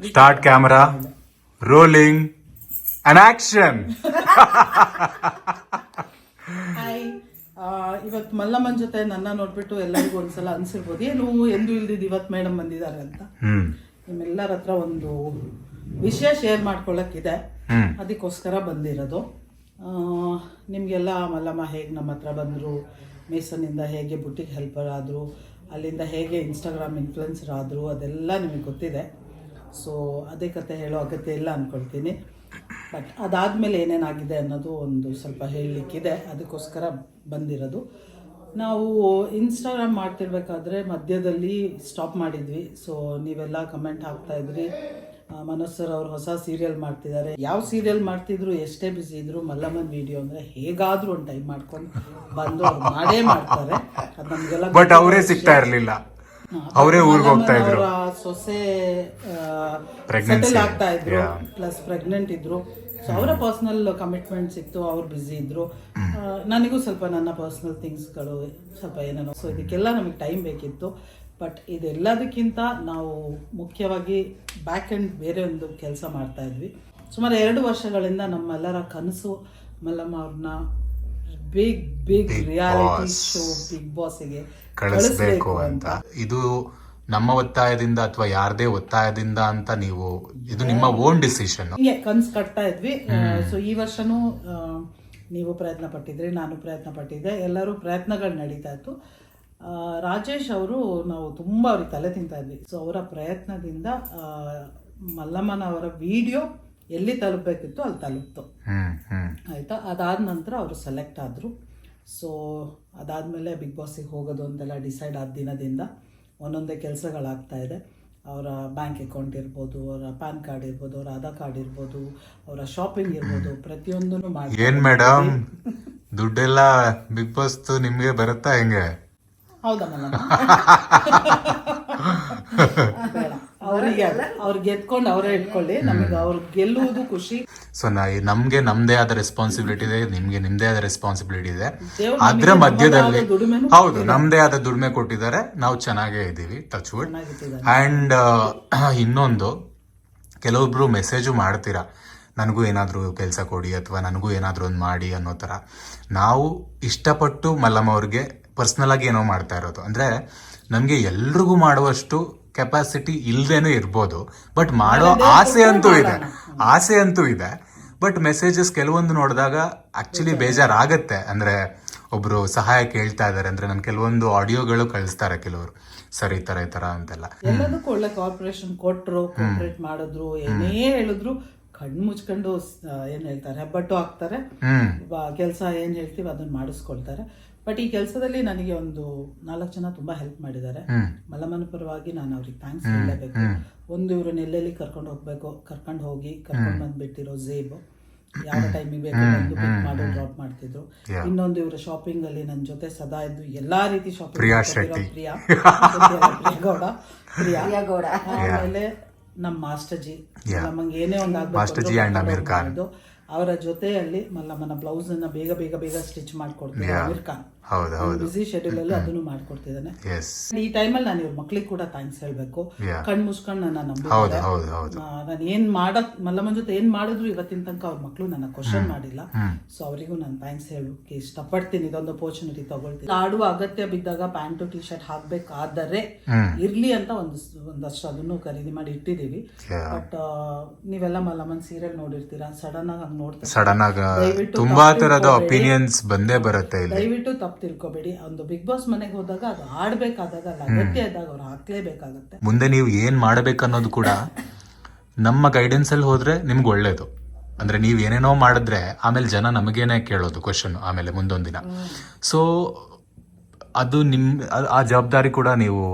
Start camera rolling and action. Hi, ಇವತ್ತು ಮಲ್ಲಮ್ಮನ ಜೊತೆ ನನ್ನ ನೋಡ್ಬಿಟ್ಟು ಎಲ್ಲರಿಗೂ ಒಂದ್ಸಲ ಅನ್ಸಿರ್ಬೋದು ಏನು ಎಂದು ಇಲ್ದಿದ್ದು ಇವತ್ತು ಮೇಡಮ್ ಬಂದಿದ್ದಾರೆ ಅಂತ. ನಿಮ್ಮೆಲ್ಲರ ಹತ್ರ ಒಂದು ವಿಷಯ ಶೇರ್ ಮಾಡ್ಕೊಳ್ಳಕ್ಕಿದೆ, ಅದಕ್ಕೋಸ್ಕರ ಬಂದಿರೋದು. ನಿಮಗೆಲ್ಲ ಮಲ್ಲಮ್ಮ ಹೇಗೆ ನಮ್ಮ ಹತ್ರ ಬಂದರು, ಮೇಸನ್ನಿಂದ ಹೇಗೆ ಬುಟಿಕ್ ಹೆಲ್ಪರ್ ಆದರು, ಅಲ್ಲಿಂದ ಹೇಗೆ ಇನ್ಸ್ಟಾಗ್ರಾಮ್ ಇನ್ಫ್ಲುಯೆನ್ಸರ್ ಆದರು, ಅದೆಲ್ಲ ನಿಮಗೆ ಗೊತ್ತಿದೆ. ಸೊ ಅದೇ ಕತೆ ಹೇಳೋ ಅಗತ್ಯ ಇಲ್ಲ ಅಂದ್ಕೊಳ್ತೀನಿ. ಬಟ್ ಅದಾದಮೇಲೆ ಏನೇನಾಗಿದೆ ಅನ್ನೋದು ಒಂದು ಸ್ವಲ್ಪ ಹೇಳಲಿಕ್ಕಿದೆ, ಅದಕ್ಕೋಸ್ಕರ ಬಂದಿರೋದು. ನಾವು ಇನ್ಸ್ಟಾಗ್ರಾಮ್ ಮಾಡ್ತಿರ್ಬೇಕಾದ್ರೆ ಮಧ್ಯದಲ್ಲಿ ಸ್ಟಾಪ್ ಮಾಡಿದ್ವಿ. ಸೊ ನೀವೆಲ್ಲ ಕಮೆಂಟ್ ಹಾಕ್ತಾಯಿದ್ರಿ, ಮನೋಜ್ ಸರ್ ಅವ್ರು ಹೊಸ ಸೀರಿಯಲ್ ಮಾಡ್ತಿದ್ದಾರೆ. ಯಾವ ಸೀರಿಯಲ್ ಮಾಡ್ತಿದ್ರು, ಎಷ್ಟೇ ಬ್ಯುಸಿ ಇದ್ರು, ಮಲ್ಲಮ್ಮನ ವಿಡಿಯೋ ಅಂದರೆ ಹೇಗಾದರೂ ಒಂದು ಟೈಮ್ ಮಾಡ್ಕೊಂಡು ಬಂದು ಅವ್ರು ಮಾಡೇ ಮಾಡ್ತಾರೆ. ಅದು ನಮಗೆಲ್ಲ ಬಟ್ ಅವರೇ ಸಿಗ್ತಾ ಇರಲಿಲ್ಲ, ಅವರೇ ಊರಿಗೆ ಹೋಗ್ತಾ ಇದ್ರು. ಸೊಸೆ ಸೆಟಲ್ ಆಗ್ತಾ ಇದ್ರು, ಪ್ಲಸ್ ಪ್ರೆಗ್ನೆಂಟ್ ಇದ್ರು. ಸೊ ಅವರ ಪರ್ಸನಲ್ ಕಮಿಟ್ಮೆಂಟ್ಸ್ ಇತ್ತು, ಅವ್ರು ಬ್ಯುಸಿ ಇದ್ರು. ನನಗೂ ಸ್ವಲ್ಪ ನನ್ನ ಪರ್ಸನಲ್ ಥಿಂಗ್ಸ್ಗಳು ಸ್ವಲ್ಪ ಏನೇನೋ. ಸೊ ಇದಕ್ಕೆಲ್ಲ ನಮಗೆ ಟೈಮ್ ಬೇಕಿತ್ತು. ಬಟ್ ಇದೆಲ್ಲದಕ್ಕಿಂತ ನಾವು ಮುಖ್ಯವಾಗಿ ಬ್ಯಾಕ್ ಎಂಡ್ ಬೇರೆ ಒಂದು ಕೆಲಸ ಮಾಡ್ತಾ ಇದ್ವಿ. ಸುಮಾರು 2 ವರ್ಷಗಳಿಂದ ನಮ್ಮೆಲ್ಲರ ಕನಸು ಮಲ್ಲಮ್ಮ ಅವ್ರನ್ನ ಬಿಗ್ ರಿಯಾಲಿಟಿ ಶೋ ಬಿಗ್ ಬಾಸ್ಗೆ ಕಳಿಸ್ಬೇಕು ಅಂತ. ಇದು ನಮ್ಮ ಒತ್ತಾಯದಿಂದ ಅಥವಾ ಯಾರದೇ ಒತ್ತಾಯದಿಂದ ಅಂತ ನೀವು, ಇದು ನಿಮ್ಮ ಓನ್ ಡಿಸಿಷನ್. ಹಿಂಗೆ ಕನ್ಸು ಕಟ್ತಾ ಇದ್ವಿ. ಸೊ ಈ ವರ್ಷನೂ ನೀವು ಪ್ರಯತ್ನ ಪಟ್ಟಿದ್ರಿ, ನಾನು ಪ್ರಯತ್ನ ಪಟ್ಟಿದ್ದೆ, ಎಲ್ಲರೂ ಪ್ರಯತ್ನಗಳು ನಡೀತಾ ಇತ್ತು. ರಾಜೇಶ್ ಅವರು, ನಾವು ತುಂಬ ಅವ್ರಿಗೆ ತಲೆ ತಿಂತಾ ಇದ್ವಿ. ಸೊ ಅವರ ಪ್ರಯತ್ನದಿಂದ ಮಲ್ಲಮ್ಮನವರ ವಿಡಿಯೋ ಎಲ್ಲಿ ತಲುಪಬೇಕಿತ್ತು ಅಲ್ಲಿ ತಲುಪ್ತು. ಆಯಿತಾ, ಅದಾದ ನಂತರ ಅವರು ಸೆಲೆಕ್ಟ್ ಆದರು. ಸೊ ಅದಾದಮೇಲೆ ಬಿಗ್ ಬಾಸಿಗೆ ಹೋಗೋದು ಅಂತೆಲ್ಲ ಡಿಸೈಡ್ ಆದ ದಿನದಿಂದ ಒಂದೊಂದೇ ಕೆಲಸಗಳಾಗ್ತಾ ಇದೆ. ಅವರ ಬ್ಯಾಂಕ್ ಅಕೌಂಟ್ ಇರ್ಬೋದು, ಅವರ ಪ್ಯಾನ್ ಕಾರ್ಡ್ ಇರ್ಬೋದು, ಅವರ ಆಧಾರ್ ಕಾರ್ಡ್ ಇರ್ಬೋದು, ಅವರ ಶಾಪಿಂಗ್ ಇರ್ಬೋದು, ಪ್ರತಿಯೊಂದನ್ನು ಮಾಡಿ. ಏನ್ ಮೇಡಮ್, ದುಡ್ಡೆಲ್ಲ ಬಿಗ್ ಬಾಸ್ ನಿಮ್ಗೆ ಬರುತ್ತಾ ಹೆಂಗೆ? ಹೌದಾ ಮಲ್ಲಮ್ಮ? ಬೇಡ, ಅವ್ರು ಗೆದ್ಕೊಂಡು ಅವರೇ ಇಟ್ಕೊಳ್ಳಿ, ನಮಗೆ ಅವ್ರು ಗೆಲ್ಲುವುದು ಖುಷಿ. ಸೊ ನಮ್ಗೆ ನಮ್ದೇ ಆದ ರೆಸ್ಪಾನ್ಸಿಬಿಲಿಟಿ ಇದೆ, ನಿಮ್ಗೆ ನಿಮ್ದೇ ಆದ ರೆಸ್ಪಾನ್ಸಿಬಿಲಿಟಿ ಇದೆ. ಅದ್ರ ಮಧ್ಯದಲ್ಲಿ ಹೌದು, ನಮ್ದೇ ಆದ ದುಡಿಮೆ ಕೊಟ್ಟಿದ್ದಾರೆ, ನಾವು ಚೆನ್ನಾಗೇ ಇದ್ದೀವಿ, ಟಚ್ ವುಡ್. ಅಂಡ್ ಇನ್ನೊಂದು, ಕೆಲವೊಬ್ರು ಮೆಸೇಜು ಮಾಡ್ತೀರಾ, ನನಗೂ ಏನಾದರೂ ಕೆಲಸ ಕೊಡಿ ಅಥವಾ ನನಗೂ ಏನಾದರೂ ಒಂದು ಮಾಡಿ ಅನ್ನೋ ಥರ. ನಾವು ಇಷ್ಟಪಟ್ಟು ಮಲ್ಲಮ್ಮ ಅವ್ರಿಗೆ ಪರ್ಸ್ನಲ್ ಆಗಿ ಏನೋ ಮಾಡ್ತಾ ಇರೋದು. ಅಂದರೆ ನಮಗೆ ಎಲ್ರಿಗೂ ಮಾಡುವಷ್ಟು ಕೆಪಾಸಿಟಿ ಇಲ್ಲದೇನೂ ಇರ್ಬೋದು, ಬಟ್ ಮಾಡೋ ಆಸೆ ಅಂತೂ ಇದೆ. ಬಟ್ ಮೆಸೇಜಸ್ ಕೆಲವೊಂದು ನೋಡಿದಾಗ ಆಕ್ಚುಲಿ ಬೇಜಾರಾಗತ್ತೆ. ಅಂದರೆ ಒಬ್ರು ಸಹಾಯ ಕೇಳ್ತಾ ಇದ್ದಾರೆ ಅಂದರೆ, ನಾನು ಕೆಲವೊಂದು ಆಡಿಯೋಗಳು ಕಳಿಸ್ತಾರೆ ಕೆಲವರು, ಸರ್ ಈ ಥರ ಅಂತೆಲ್ಲ. ಎಲ್ಲದಕ್ಕೂ ಒಳ್ಳೆ ಕಾರ್ಪೊರೇಷನ್ ಕೊಟ್ಟರು, ಕೋಆಪರೇಟ್ ಮಾಡಿದ್ರು, ಏನೇ ಹೇಳಿದ್ರು ಕಣ್ಣು ಮುಚ್ಕೊಂಡು ಏನ್ ಹೇಳ್ತಾರೆ ಹೆಬ್ಬಟ್ಟು ಹಾಕ್ತಾರೆ. ಕೆಲಸ ಏನ್ ಹೇಳ್ತೀವಿ ಅದನ್ನ ಮಾಡಿಸ್ಕೊಳ್ತಾರೆ. ಬಟ್ ಈ ಕೆಲಸದಲ್ಲಿ ನನಗೆ ಒಂದು 4 ಜನ ತುಂಬಾ ಹೆಲ್ಪ್ ಮಾಡಿದ್ದಾರೆ. ಮಲ್ಲಮ್ಮನ ಪರವಾಗಿ ನಾನು ಅವ್ರಿಗೆ ಥ್ಯಾಂಕ್ಸ್ ಹೇಳಬೇಕು. ಒಂದು ಇವರು ನೆಲ್ಲೆಲ್ಲಿ ಕರ್ಕೊಂಡು ಹೋಗಿ ಕರ್ಕೊಂಡು ಬಂದ್ಬಿಟ್ಟಿರೋ ಝೇಬ್, ಯಾವ ಟೈಮಿಗೆ ಬೇಕು ಬಂದು ಪಿಕ್ ಮಾಡಿ ಡ್ರಾಪ್ ಮಾಡ್ತಿದ್ರು. ಇನ್ನೊಂದು ಇವರು ಶಾಪಿಂಗ್ ಅಲ್ಲಿ ನನ್ನ ಜೊತೆ ಸದಾ ಇದ್ದು ಎಲ್ಲಾ ರೀತಿ ಶಾಪಿಂಗ್ ಪ್ರಿಯಾ ಗೌಡ. ಆಮೇಲೆ ನಮ್ಮ ಮಾಸ್ಟರ್ ಜಿ, ನಮಗೆ ಏನೇ ಒಂದು ಆಗ್ಬೇಕು ಅವರ ಜೊತೆಯಲ್ಲಿ ಮಲ್ಲಮ್ಮನ ಬ್ಲೌಸ್ ಅನ್ನ ಬೇಗ ಸ್ಟಿಚ್ ಮಾಡ್ಕೊಡ್ತಿದ್ದಾರೆ. ಅಮೀರ್ ಖಾನ್ ಬಿಸಿ ಶೆಡ್ಯೂಲ್ ಅಲ್ಲಿ ಅದನ್ನು ಮಾಡ್ಕೊಡ್ತಿದ್ದಾನೆ. ಈ ಟೈಮಲ್ಲಿ ನಾನು ಇವ್ರ ಮಕ್ಳಿಗೆ ಕೂಡ ಥ್ಯಾಂಕ್ಸ್ ಹೇಳ್ಬೇಕು. ಕಣ್ ಮುಚ್ಕೊಂಡು ನನ್ನ ನಂಬಿದ್ದಾರೆ. ನಾನು ಏನ್ ಮಲ್ಲಮ್ಮನ ಜೊತೆ ಏನ್ ಮಾಡಿದ್ರು ಇವತ್ತಿನ ತನಕ ಅವ್ರ ಮಕ್ಳು ನನ್ನ ಕ್ವಶನ್ ಮಾಡಿಲ್ಲ. ಸೊ ಅವರಿಗೂ ನಾನು ಥ್ಯಾಂಕ್ಸ್ ಹೇಳೋಕೆ ಇಷ್ಟಪಡ್ತೀನಿ. ಇದೊಂದು ಅಪರ್ಚುನಿಟಿ ತಗೊಳ್ತೀನಿ. ಆಡುವ ಅಗತ್ಯ ಬಿದ್ದಾಗ ಪ್ಯಾಂಟು ಟಿ ಶರ್ಟ್ ಹಾಕ್ಬೇಕಾದರೆ ಇರ್ಲಿ ಅಂತ ಒಂದಷ್ಟು ಅದನ್ನು ಖರೀದಿ ಮಾಡಿ ಇಟ್ಟಿದೀವಿ. ಬಟ್ ನೀವೆಲ್ಲ ಮಲ್ಲಮ್ಮನ್ ಸೀರಿಯಲ್ ನೋಡಿರ್ತೀರಾ, ಸಡನ್ ಆಗಿ ತುಂಬಾ ತರದ ಒಪಿನಿಯನ್ಸ್ ಬಂದೇ ಬರುತ್ತೆ. ದಯವಿಟ್ಟು ತಪ್ಪು ತಿಳ್ಕೊಬೇಡಿ. ಒಂದು ಬಿಗ್ ಬಾಸ್ ಮನೆಗೆ ಹೋದಾಗ ಅದು ಆಡ್ಬೇಕಾದಾಗ ಅಗತ್ಯ ಇದ್ದಾಗ ಅವ್ರು ಹಾಕ್ಲೇಬೇಕಾಗತ್ತೆ. ಮುಂದೆ ನೀವು ಏನ್ ಮಾಡ್ಬೇಕನ್ನೋದು ಕೂಡ ನಮ್ಮ ಗೈಡೆನ್ಸ್ ಅಲ್ಲಿ ಹೋದ್ರೆ ನಿಮ್ಗೆ ಒಳ್ಳೇದು. ಅಂದ್ರೆ ನೀವ್ ಏನೇನೋ ಮಾಡಿದ್ರೆ ಆಮೇಲೆ ಜನ ನಮಗೇನೆ ಕೇಳೋದು ಕ್ವಶನ್ ಆಮೇಲೆ ಮುಂದೊಂದಿನ. ಸೊ ಅದು ಆ ಜವಾಬ್ದಾರಿ ಕೂಡ ನೀವು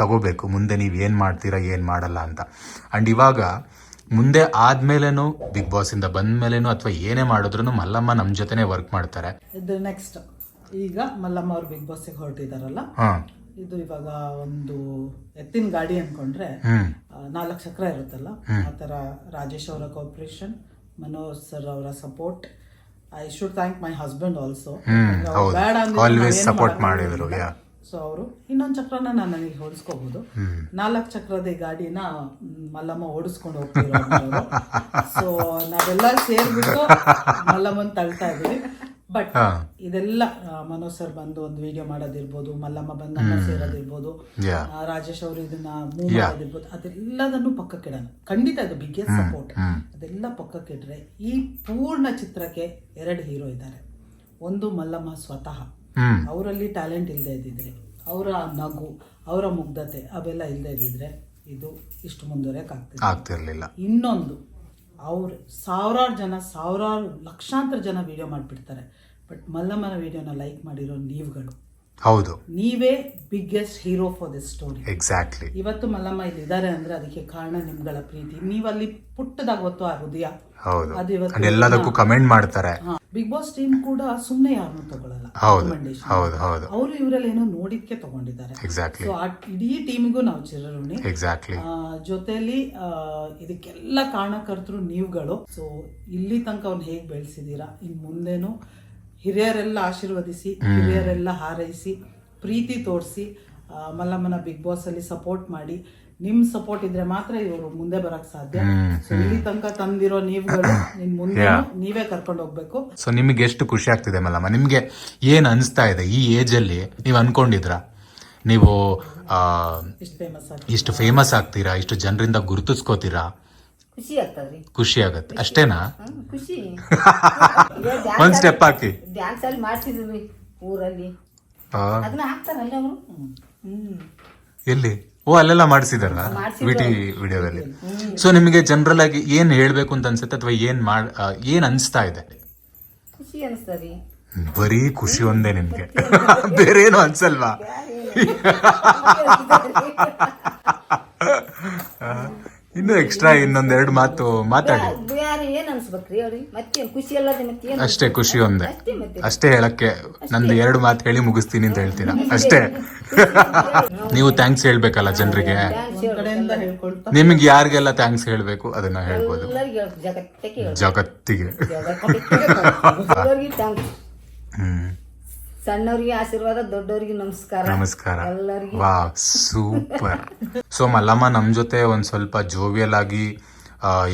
ತಗೋಬೇಕು, ಮುಂದೆ ನೀವ್ ಏನ್ ಮಾಡ್ತೀರಾ ಏನ್ ಮಾಡಲ್ಲ ಅಂತ. ಅಂಡ್ ಇವಾಗ ಮುಂದೆ ಆದ್ಮೇಲೆನೂ ಬಿಗ್ ಬಾಸ್ ಇಂದ ಬಂದ್ಮೇಲೆನೂ ಅಥವಾ ಏನೇ ಮಾಡಿದ್ರು ಮಲ್ಲಮ್ಮ ನಮ್ ಜೊತೆನೆ ವರ್ಕ್ ಮಾಡ್ತಾರೆ. ಇದು ನೆಕ್ಸ್ಟ್ ಈಗ ಮಲ್ಲಮ್ಮ ಅವ್ರು ಬಿಗ್ ಬಾಸ್ ಹೊರಟಿದಾರಲ್ಲ, ಇದು ಇವಾಗ ಒಂದು ಎತ್ತಿನ ಗಾಡಿ ಅನ್ಕೊಂಡ್ರೆ 4 ಚಕ್ರ ಇರುತ್ತಲ್ಲ, ಆತರ ರಾಜೇಶ್ ಅವರ ಕೋಆಪರೇಷನ್, ಮನೋಜ್ ಸರ್ ಅವರ support. I should thank my husband also. ಬೇಡ ಅಂದ್ರೆ ಸಪೋರ್ಟ್ ಮಾಡಿದ್ರು. ಸೊ ಅವರು ಇನ್ನೊಂದು ಚಕ್ರನ ನಾನು ನನಗೆ ಓಡಿಸ್ಕೋಬಹುದು. 4 ಚಕ್ರದ ಈ ಗಾಡಿನ ಮಲ್ಲಮ್ಮ ಓಡಿಸ್ಕೊಂಡು ಹೋಗ್ತಿರೋ. ಸೊ ನಾವೆಲ್ಲ ಸೇರ್ಬಿಟ್ಟು ಮಲ್ಲಮ್ಮನ್ ತಳ್ತಾ ಇದೀವಿ. ಬಟ್ ಇದೆಲ್ಲ ಮನೋಜ್ ಸರ್ ಬಂದು ಒಂದು ವಿಡಿಯೋ ಮಾಡೋದಿರ್ಬೋದು, ಮಲ್ಲಮ್ಮ ಬಂದು ಅನ್ನ ಸೇರೋದಿರ್ಬೋದು, ರಾಜೇಶ್ ಅವರು ಇದನ್ನ ಮೂವ್ ಮಾಡೋದಿರ್ಬೋದು, ಅದೆಲ್ಲದನ್ನು ಪಕ್ಕಕ್ಕಿಡೋಣ. ಖಂಡಿತ ಇದು ಬಿಗ್ಗೆಸ್ಟ್ ಸಪೋರ್ಟ್. ಅದೆಲ್ಲ ಪಕ್ಕಕ್ಕಿಟ್ರೆ ಈ ಪೂರ್ಣ ಚಿತ್ರಕ್ಕೆ 2 ಹೀರೋ ಇದ್ದಾರೆ. ಒಂದು ಮಲ್ಲಮ್ಮ ಸ್ವತಃ, ಅವರಲ್ಲಿ ಟ್ಯಾಲೆಂಟ್ ಇಲ್ಲದೆ ಇದ್ದಿದ್ರೆ, ಅವರ ನಗು, ಅವರ ಮುಗ್ಧತೆ ಅವೆಲ್ಲ ಇಲ್ಲದೆ ಇದ್ದಿದ್ರೆ ಇದು ಇಷ್ಟು ಮುಂದುವರೆಯಕ್ಕಾಗ್ತಿರ್ಲಿಲ್ಲ. ಇನ್ನೊಂದು, ಅವ್ರು ಸಾವಿರಾರು ಲಕ್ಷಾಂತರ ಜನ ವಿಡಿಯೋ ಮಾಡಿಬಿಡ್ತಾರೆ. ಬಟ್ ಮಲ್ಲಮ್ಮನ ವಿಡಿಯೋನ ಲೈಕ್ ಮಾಡಿರೋ ನೀವುಗಳು, ಹೌದು, ನೀವೇ biggest hero for this story. Exactly. ಇವತ್ತು ಮಲ್ಲಮ್ಮ ಇಲ್ಲಿ ಇದ್ದಾರೆ ಅಂದ್ರೆ ಅದಕ್ಕೆ ಕಾರಣ ನಿಮ್ಗಳ ಪ್ರೀತಿ. ನೀವಲ್ಲಿ ಪುಟ್ಟದಾಗ ಗೊತ್ತು ಆ ಹೃದಯ, ಅದು ಇವತ್ತು ಎಲ್ಲದಕ್ಕೂ ಕಮೆಂಟ್ ಮಾಡ್ತಾರೆ. ಬಿಗ್ ಬಾಸ್ ಟೀಮ್ ಕೂಡ ಸುಮ್ಮನೆ ಯಾರನ್ನೂ ತಗೊಳ್ಳಲ್ಲ. ಅವರು ಇವರಲ್ಲಿ ಏನೋ ನೋಡಿದ್ಕೆ ತಗೊಂಡಿದ್ದಾರೆ. ಸೊ ಆ ಇಡೀ ಟೀಮಿಗೂ ನಾವು ಚಿರಋಣಿ. ಜೊತೆಲಿ ಇದಕ್ಕೆಲ್ಲ ಕಾರಣಕರ್ತರು ನೀವುಗಳು. ಸೊ ಇಲ್ಲಿ ತನಕ ಅವ್ನು ಹೇಗ್ ಬೆಳೆಸಿದೀರಾ, ಇನ್ ಮುಂದೇನು ಹಿರಿಯರೆಲ್ಲ ಆಶೀರ್ವದಿಸಿ, ಹಿರಿಯರೆಲ್ಲ ಹಾರೈಸಿ, ಪ್ರೀತಿ ತೋರಿಸಿ, ಮಲ್ಲಮ್ಮನ ಬಿಗ್ ಬಾಸ್ ಅಲ್ಲಿ ಸಪೋರ್ಟ್ ಮಾಡಿ. ನಿಮ್ ಸಪೋರ್ಟ್ ಇದ್ರೆ ಮಾತ್ರ ಇವರು ಮುಂದೆ ಬರಕ್ ಸಾಧ್ಯ. ಸೊ ಇಲ್ಲಿ ತನಕ ತಂದಿರೋ ನೀವುಗಳು ನಿನ್ ಮುಂದೆ ನೀವೇ ಕರ್ಕೊಂಡು ಹೋಗ್ಬೇಕು. ಸೊ ನಿಮಗೆ ಎಷ್ಟು ಖುಷಿ ಆಗ್ತಿದೆ ಮಲ್ಲಮ್ಮ? ನಿಮ್ಗೆ ಏನ್ ಅನ್ಸ್ತಾ ಇದೆ ಈ ಏಜ್ ಅಲ್ಲಿ? ನೀವ್ ಅನ್ಕೊಂಡಿದ್ರ ನೀವು ಇಷ್ಟು ಫೇಮಸ್ ಆಗ್ತೀರಾ, ಇಷ್ಟು ಜನರಿಂದ ಗುರುತಿಸ್ಕೋತೀರಾ? ಖುಷಿ ಆಗ್ತದ್ರಿ. ಖುಷಿ ಆಗತ್ತೆ ಅಷ್ಟೇನಾ? ಖುಷಿ. ಒಂದ್ ಸ್ಟೆಪ್ ಹಾಕಿ. ಡ್ಯಾನ್ಸ್ ಅಲ್ಲಿ ಮಾಡ್ತಿದ್ವಿ ಊರಲ್ಲಿ, ಅದನ್ನ ಹಾಕ್ತಾರಲ್ಲ ಅವರು. ಎಲ್ಲಿ? ಓ, ಅಲ್ಲೆಲ್ಲ ಮಾಡಿಸಿದಾರ ವಿಟಿ ವಿಡಿಯೋದಲ್ಲಿ. ಸೊ ನಿಮಗೆ ಜನರಲ್ ಆಗಿ ಏನ್ ಹೇಳ್ಬೇಕು ಅಂತ ಅನ್ಸುತ್ತೆ, ಅಥವಾ ಏನ್ ಅನ್ಸ್ತಾ ಇದೆ? ಖುಷಿ ಅನ್ಸ್ತರಿ. ಬರೀ ಖುಷಿ ಒಂದೇ ನಿಮ್ಗೆ, ಬೇರೆ ಏನು ಅನ್ಸಲ್ವಾ? ಇನ್ನು ಎಕ್ಸ್ಟ್ರಾ ಇನ್ನೊಂದೆರಡು ಮಾತು ಮಾತಾಡಿ. ಏನ್ ಅನ್ಸ್ಬೇಕ್ರಿ ಅವ್ರಿಗೆ? ಮತ್ತೆ ಖುಷಿ ಅಲ್ಲ, ಮತ್ತೆ ಅಷ್ಟೇ, ಖುಷಿ ಒಂದೇ. ಅಷ್ಟೇ ಹೇಳಕ್ಕೆ ನಂದು 2 ಮಾತು ಹೇಳಿ ಮುಗಿಸ್ತೀನಿ ಅಂತ ಹೇಳ್ತೀರಾ ಅಷ್ಟೇ. ನೀವು ಥ್ಯಾಂಕ್ಸ್ ಹೇಳ್ಬೇಕಲ್ಲ ಜನರಿಗೆ. ನಿಮ್ಗೆ ಯಾರಿಗೆಲ್ಲ ಥ್ಯಾಂಕ್ಸ್ ಹೇಳ್ಬೇಕು ಅದನ್ನ ಹೇಳ್ಬೋದು, ಜಗತ್ತಿಗೆ. ಸಣ್ಣವ್ರಿಗೆ ಆಶೀರ್ವಾದ, ದೊಡ್ಡವ್ರಿಗೆ ನಮಸ್ಕಾರ. ವಾ, ಸೂಪರ್. ಸೊ ಮಲ್ಲಮ್ಮ ನಮ್ ಜೊತೆ ಒಂದ್ ಸ್ವಲ್ಪ ಜೋವಿಯಲ್ ಆಗಿ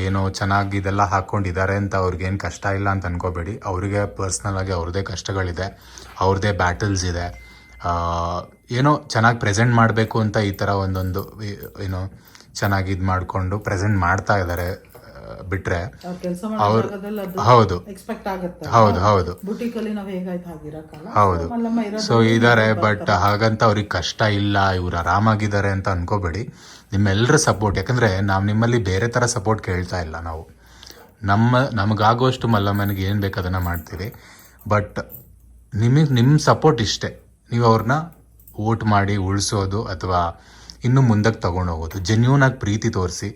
ಏನೋ ಚೆನ್ನಾಗಿ ಇದೆಲ್ಲ ಹಾಕೊಂಡಿದ್ದಾರೆ ಅಂತ ಅವ್ರಿಗೇನು ಕಷ್ಟ ಇಲ್ಲ ಅಂತ ಅನ್ಕೋಬೇಡಿ. ಅವ್ರಿಗೆ ಪರ್ಸ್ನಲ್ ಆಗಿ ಅವ್ರದ್ದೇ ಕಷ್ಟಗಳಿದೆ, ಅವ್ರದ್ದೇ ಬ್ಯಾಟಲ್ಸ್ ಇದೆ. ಏನೋ ಚೆನ್ನಾಗಿ ಪ್ರೆಸೆಂಟ್ ಮಾಡಬೇಕು ಅಂತ ಈ ಥರ ಒಂದೊಂದು ಏನೋ ಚೆನ್ನಾಗಿ ಇದು ಮಾಡಿಕೊಂಡು ಪ್ರೆಸೆಂಟ್ ಮಾಡ್ತಾ ಇದ್ದಾರೆ. ಬಿಟ್ರೆ ಅವ್ರು ಹೌದು ಸೊ ಇದಾರೆ. ಬಟ್ ಹಾಗಂತ ಅವ್ರಿಗೆ ಕಷ್ಟ ಇಲ್ಲ, ಇವ್ರು ಆರಾಮಾಗಿದ್ದಾರೆ ಅಂತ ಅನ್ಕೋಬೇಡಿ. ನಿಮ್ಮೆಲ್ಲರ ಸಪೋರ್ಟ್, ಯಾಕಂದ್ರೆ ನಾವು ನಿಮ್ಮಲ್ಲಿ ಬೇರೆ ತರ ಸಪೋರ್ಟ್ ಕೇಳ್ತಾ ಇಲ್ಲ. ನಾವು ನಮಗಾಗುವಷ್ಟು ಮಲ್ಲಮ್ಮನಿಗೆ ಏನ್ ಬೇಕು ಅದನ್ನ ಮಾಡ್ತೀವಿ. ಬಟ್ ನಿಮ್ಮ ಸಪೋರ್ಟ್ ಇಷ್ಟೇ. ನೀವು ಅವ್ರನ್ನ ವೋಟ್ ಮಾಡಿ ಉಳಿಸೋದು ಅಥವಾ ಇನ್ನು ಮುಂದಕ್ಕೆ ತಗೊಂಡು ಹೋಗೋದು, ಜೆನ್ಯೂನ್ ಆಗಿ ಪ್ರೀತಿ ತೋರಿಸಿ,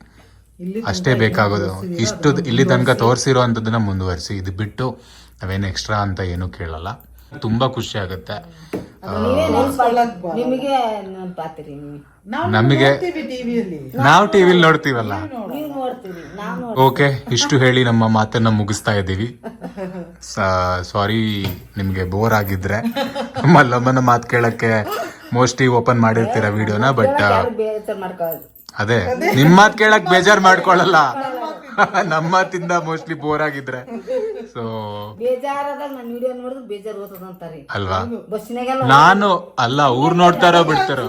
ಅಷ್ಟೇ ಬೇಕಾಗೋದು. ಇಷ್ಟು ಇಲ್ಲಿ ತನಕ ತೋರಿಸಿರೋ ಅಂಥದ್ದನ್ನ ಮುಂದುವರಿಸಿ. ಇದು ಬಿಟ್ಟು ನಾವೇನು ಎಕ್ಸ್ಟ್ರಾ ಅಂತ ಏನು ಕೇಳಲ್ಲ. ತುಂಬಾ ಖುಷಿ ಆಗುತ್ತೆ. ನಮಗೆ ನಾವು ಟಿವಿಲಿ ನೋಡ್ತೀವಲ್ಲ. ಓಕೆ, ಇಷ್ಟು ಹೇಳಿ ನಮ್ಮ ಮಾತನ್ನ ಮುಗಿಸ್ತಾ ಇದ್ದೀವಿ. ಸಾರಿ ನಿಮ್ಗೆ ಬೋರ್ ಆಗಿದ್ರೆ. ಮಲ್ಲಮ್ಮನ ಮಾತು ಕೇಳಕ್ಕೆ ಮೋಸ್ಟ್ಲಿ ಓಪನ್ ಮಾಡಿರ್ತೀರ ವಿಡಿಯೋನ. ಬಟ್ ಅದೇ ನಿಮ್ ಮಾತ್ ಕೇಳಕ್ ಬೇಜಾರ್ ಮಾಡ್ಕೊಳಲ್ಲ. ನಮ್ಮ ಮಾತಿಂದ ಮೋಸ್ಟ್ಲಿ ಬೋರ್ ಆಗಿದ್ರೆ ಸೊ ಅಲ್ವಾ? ನಾನು ಅಲ್ಲ, ಊರ್ ನೋಡ್ತಾರೋ ಬಿಡ್ತಾರೋ.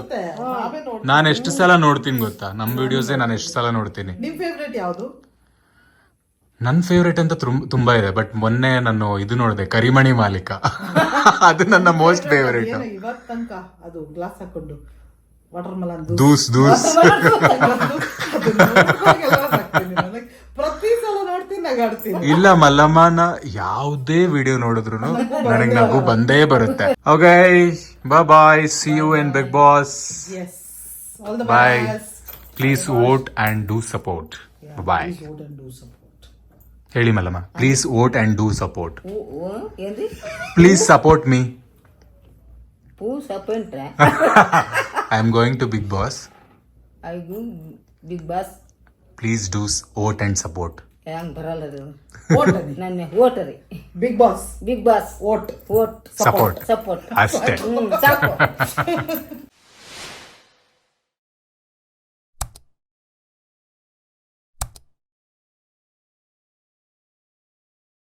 ನಾನ್ ಎಷ್ಟು ಸಲ ನೋಡ್ತೀನಿ ಗೊತ್ತಾ ನಮ್ ವಿಡಿಯೋಸೇ, ನಾನು ಎಷ್ಟು ಸಲ ನೋಡ್ತೀನಿ. ನನ್ ಫೇವ್ರೇಟ್ ಅಂತ ತುಂಬಾ ಇದೆ. ಬಟ್ ಮೊನ್ನೆ ನಾನು ಇದು ನೋಡಿದೆ, ಕರಿಮಣಿ ಮಾಲೀಕ. ಅದು ನನ್ನ ಮೋಸ್ಟ್ ಫೇವ್ರೇಟ್. ದೂಸ್ ಇಲ್ಲ, ಮಲ್ಲಮ್ಮನ ಯಾವುದೇ ವಿಡಿಯೋ ನೋಡಿದ್ರು ನನಗೆ ನಗು ಬಂದೇ ಬರುತ್ತೆ. Okay, bye, see you in Bigg Boss. Bye. Please vote and do support. Bye. ಹೇಳಿ Mallamma, please vote and do support. Please support me. I am going to Big Boss. Big Boss. Please do vote and support. Yang ಬರಲ್ಲ. Vote ಅನ್ನಿ. ನನ್ನ ಓಟರಿ Bigg Boss Bigg Boss vote vote support support ಅಷ್ಟೇ ಸಾಕು